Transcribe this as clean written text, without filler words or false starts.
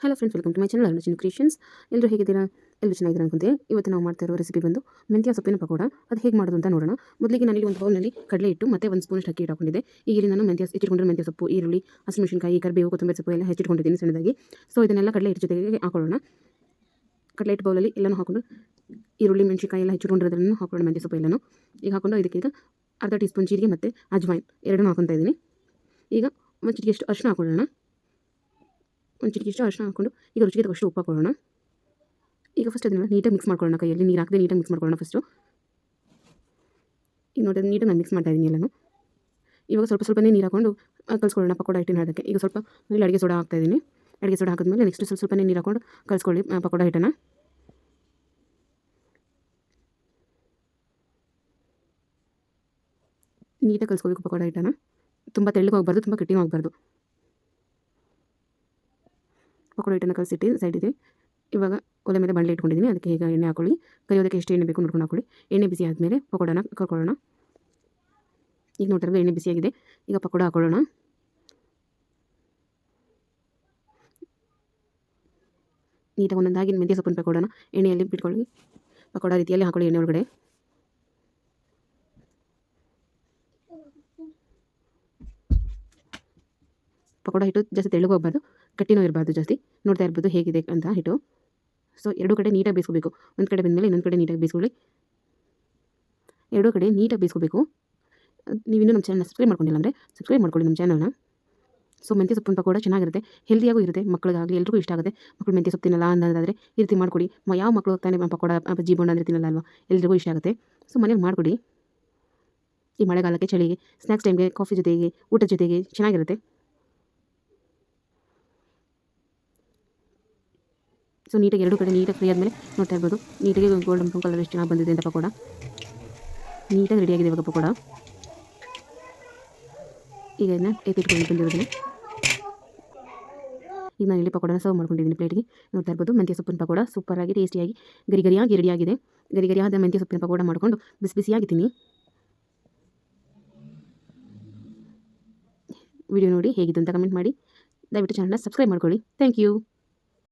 Hello friends, welcome to my channel Arunachal Creations. ಎಲ್ಲರೂ ಹೇಗಿದ್ದೀರಾ? ಎಲ್ಲರೂ ಚೆನ್ನಾಗಿದ್ದೀರಾ ಅನ್ಕೊಂತೀವಿ. ಇವತ್ತು ನಾವು ಮಾಡ್ತಾ ಇರೋ ರೆಸಿಪಿ ಬಂದು ಮೆಂತ್ಯ ಸೊಪ್ಪಿನ ಪಕೋಡ. ಅದು ಹೇಗೆ ಮಾಡೋದು ಅಂತ ನೋಡೋಣ. ಮೊದಲಿಗೆ ನಾನಿಲ್ಲಿ ಒಂದು ಬೌಲ್ನಲ್ಲಿ ಕಡಲೆ ಹಿಟ್ಟು ಮತ್ತು ಒಂದು ಸ್ಪೂನ್ ಅಕ್ಕಿ ಹಿಟ್ಟು ಹಾಕೊಂಡಿದ್ದೆ. ಈಗ ಇಲ್ಲಿ ನಾನು ಹೆಚ್ಚಿಟ್ಕೊಂಡಿರೋ ಮೆಂತ್ಯ ಸೊಪ್ಪು, ಈರುಳ್ಳಿ, ಹಸಿಮೆಣಸಿನಕಾಯಿ, ಕರಿಬೇವು, ಕೊತ್ತಂಬರಿ ಸೊಪ್ಪು ಎಲ್ಲ ಹೆಚ್ಚಿಟ್ಕೊಂಡಿದ್ದೀನಿ ಸಣ್ಣದಾಗಿ. ಸೊ ಇದನ್ನೆಲ್ಲ ಕಡಲೆ ಹಿಟ್ಟು ಜೊತೆಗೆ ಹಾಕೊಳ್ಳೋಣ. ಕಡಲೆ ಹಿಟ್ಟು ಬೌಲಲ್ಲಿ ಎಲ್ಲನೂ ಹಾಕೊಂಡು ಈರುಳ್ಳಿ, ಮೆಣಸಿನಕಾಯಿ ಎಲ್ಲ ಹೆಚ್ಚಿಟ್ಕೊಂಡಿರೋದನ್ನು ಹಾಕೊಳ್ಳೋಣ. ಮೆಂತ್ಯ ಸೊಪ್ಪು ಎಲ್ಲನೂ ಈಗ ಹಾಕೊಂಡು ಇದಕ್ಕೀಗ ಅರ್ಧ ಟೀ ಸ್ಪೂನ್ ಜೀರಿಗೆ ಮತ್ತು ಅಜ್ವೈನ್ ಎರಡನ್ನೂ ಹಾಕೊತಾ ಇದ್ದೀನಿ. ಈಗ ಒಂದು ಚಿಟಿಕೆಯಷ್ಟು ಅರಿಶಿನ ಹಾಕೊಳ್ಳೋಣ. ಒಂದು ಚಿಟಿಕೆಯಷ್ಟು ಅರಿಶಿನ ಹಾಕ್ಕೊಂಡು ಈಗ ರುಚಿಗೆ ತಕ್ಕಷ್ಟು ಉಪ್ಪು ಹಾಕೊಳ್ಳೋಣ. ಈಗ ಫಸ್ಟ್ ಅದನ್ನು ನೀಟಾಗಿ ಮಿಕ್ಸ್ ಮಾಡ್ಕೊಳ್ಳೋಣ. ಕೈಯಲ್ಲಿ ನೀರು ಹಾಕದೆ ನೀಟಾಗಿ ಮಿಕ್ಸ್ ಮಾಡ್ಕೊಳ್ಳೋಣ ಫಸ್ಟು. ಈಗ ನೋಡಿ ನೀಟಾಗಿ ನಾನು ಮಿಕ್ಸ್ ಮಾಡ್ತಾ ಇದ್ದೀನಿ ಎಲ್ಲನೂ. ಇವಾಗ ಸ್ವಲ್ಪನೇ ನೀರು ಹಾಕೊಂಡು ಕಲಿಸ್ಕೊಳ್ಳೋಣ ಪಕೋಡ ಹಿಟ್ಟಿನ ಅದಕ್ಕೆ. ಈಗ ಸ್ವಲ್ಪ ಇಲ್ಲಿ ಅಡುಗೆ ಸೋಡಾ ಹಾಕ್ತಾ ಇದ್ದೀನಿ. ಅಡುಗೆ ಸೋಡಾ ಹಾಕಿದ್ಮೇಲೆ ನೆಕ್ಸ್ಟ್ ಸ್ವಲ್ಪನೇ ನೀರು ಹಾಕೊಂಡು ಕಲಿಸ್ಕೊಳ್ಳಿ ಪಕೋಡ ಹಿಟ್ಟನ್ನು. ನೀಟಾಗಿ ಕಲಿಸ್ಕೋಬೇಕು ಪಕೋಡ ಹಿಟ್ಟನ್ನು. ತುಂಬ ತೆಳ್ಳಗೆ ಹೋಗಬಾರ್ದು, ತುಂಬ ಗಟ್ಟಿನೂ ಆಗಬಾರ್ದು. ಪಕೋಡ ಹಿಟ್ಟನ್ನು ಕಲಿಸಿಟ್ಟು ಸೈಡಿದೆ. ಇವಾಗ ಒಲೆ ಮೇಲೆ ಬಾಣಲೆ ಇಟ್ಕೊಂಡಿದ್ದೀನಿ. ಅದಕ್ಕೆ ಈಗ ಎಣ್ಣೆ ಹಾಕೊಳ್ಳಿ. ಕರಿಯೋದಕ್ಕೆ ಎಷ್ಟು ಎಣ್ಣೆ ಬೇಕು ನೋಡ್ಕೊಂಡು ಹಾಕೊಳ್ಳಿ. ಎಣ್ಣೆ ಬಿಸಿ ಆದಮೇಲೆ ಪಕೋಡನ ಕರ್ಕೊಳ್ಳೋಣ. ಈಗ ನೋಡ್ತಾರೆ ಎಣ್ಣೆ ಬಿಸಿಯಾಗಿದೆ. ಈಗ ಪಕೋಡ ಹಾಕೊಳ್ಳೋಣ. ನೀಟಾಗಿ ಒಂದೊಂದಾಗಿ ಮೆಂತ್ಯ ಸೊಪ್ಪಿನ ಪಕೋಡನ ಎಣ್ಣೆಯಲ್ಲಿ ಬಿಟ್ಕೊಳ್ಳಿ. ಪಕೋಡ ರೀತಿಯಲ್ಲಿ ಹಾಕೊಳ್ಳಿ ಎಣ್ಣೆ ಒಳಗಡೆ. ಪಕೋಡ ಹಿಟ್ಟು ಜಾಸ್ತಿ ತೆಳ್ಳಗೆ ಹೋಗಬಾರ್ದು, ಗಟ್ಟಿನೂ ಇರಬಾರ್ದು ಜಾಸ್ತಿ. ನೋಡ್ತಾ ಇರ್ಬೋದು ಹೇಗಿದೆ ಅಂತ ಹಿಟ್ಟು. ಸೊ ಎರಡೂ ಕಡೆ ನೀಟಾಗಿ ಬೇಯಿಸ್ಕೋಬೇಕು. ಒಂದು ಕಡೆ ಬಂದಮೇಲೆ ಇನ್ನೊಂದು ಕಡೆ ನೀಟಾಗಿ ಬೇಯಿಸ್ಕೊಳ್ಳಿ. ಎರಡೂ ಕಡೆ ನೀಟಾಗಿ ಬೇಯಿಸ್ಕೋಬೇಕು. ನೀವಿನ್ನೂ ನಮ್ಮ ಚಾನಲ್ನ ಸಬ್ಸ್ಕ್ರೈಬ್ ಮಾಡ್ಕೊಂಡಿಲ್ಲ ಅಂದರೆ ಸಬ್ಸ್ಕ್ರೈಬ್ ಮಾಡ್ಕೊಳ್ಳಿ ನಮ್ಮ ಚಾನಲ್ನ. ಸೊ ಮೆಂತ್ಯ ಸೊಪ್ಪಿನ ಪಕೋಡ ಚೆನ್ನಾಗಿರುತ್ತೆ, ಹೆಲ್ದಿಯಾಗೂ ಇರುತ್ತೆ. ಮಕ್ಕಳಿಗಾಗಲಿ ಎಲ್ರಿಗೂ ಇಷ್ಟ ಆಗುತ್ತೆ. ಮಕ್ಕಳು ಮೆಂತ್ಯ ಸೊಪ್ಪು ತಿನ್ನಲ್ಲ ಅನ್ನೋದಾದರೆ ಈ ರೀತಿ ಮಾಡಿಕೊಡಿ. ಯಾವ ಮಕ್ಕಳು ತಾನೇ ಪಕೋಡ ಬಜ್ಜಿ ಬೋಂಡ ಅಂದರೆ ತಿನ್ನಲ್ಲ ಅಲ್ವಾ? ಎಲ್ರಿಗೂ ಇಷ್ಟ ಆಗುತ್ತೆ. ಸೊ ಮನೇಲಿ ಮಾಡಿಕೊಡಿ. ಈ ಮಳೆಗಾಲಕ್ಕೆ, ಚಳಿಗೆ, ಸ್ನ್ಯಾಕ್ಸ್ ಟೈಮ್ಗೆ, ಕಾಫಿ ಜೊತೆಗೆ, ಊಟದ ಜೊತೆಗೆ ಚೆನ್ನಾಗಿರುತ್ತೆ. ಸೊ ನೀಟಾಗಿ ಎರಡೂ ಕಡೆ ನೀಟಾಗಿ ಫ್ರೈ ಆದಮೇಲೆ ನೋಡ್ತಾ ಇರ್ಬೋದು ನೀಟಾಗಿ ಗೋಲ್ಡನ್ ಬ್ರೌನ್ ಕಲರ್ ಎಷ್ಟು ಚೆನ್ನಾಗಿ ಬಂದಿದೆ ಅಂತ ಪಕೋಡ. ನೀಟಾಗಿ ರೆಡಿಯಾಗಿದೆ ಇವಾಗ ಪಕೋಡ. ಈಗ ಇದನ್ನ ಎತ್ತಿಟ್ಕೊಂಡು ಬಂದಿರೋದನ್ನು ಈಗ ನಾನು ಇಲ್ಲಿ ಪಕೋಡನ ಸರ್ವ್ ಮಾಡ್ಕೊಂಡಿದ್ದೀನಿ ಪ್ಲೇಟಿಗೆ. ನೋಡ್ತಾ ಇರ್ಬೋದು ಮೆಂತ್ಯ ಸೊಪ್ಪಿನ ಪಕೋಡ ಸೂಪರಾಗಿ ಟೇಸ್ಟಿಯಾಗಿ ಗರಿಗರಿಯಾಗಿ ರೆಡಿಯಾಗಿದೆ. ಗರಿಗರಿಯಾದ ಮೆಂತ್ಯ ಸೊಪ್ಪಿನ ಪಕೋಡ ಮಾಡಿಕೊಂಡು ಬಿಸಿಯಾಗಿ ತಿನ್ನಿ. ವಿಡಿಯೋ ನೋಡಿ ಹೇಗಿದೆ ಅಂತ ಕಮೆಂಟ್ ಮಾಡಿ. ದಯವಿಟ್ಟು ಚಾನಲ್ನ ಸಬ್ಸ್ಕ್ರೈಬ್ ಮಾಡ್ಕೊಳ್ಳಿ. Thank you.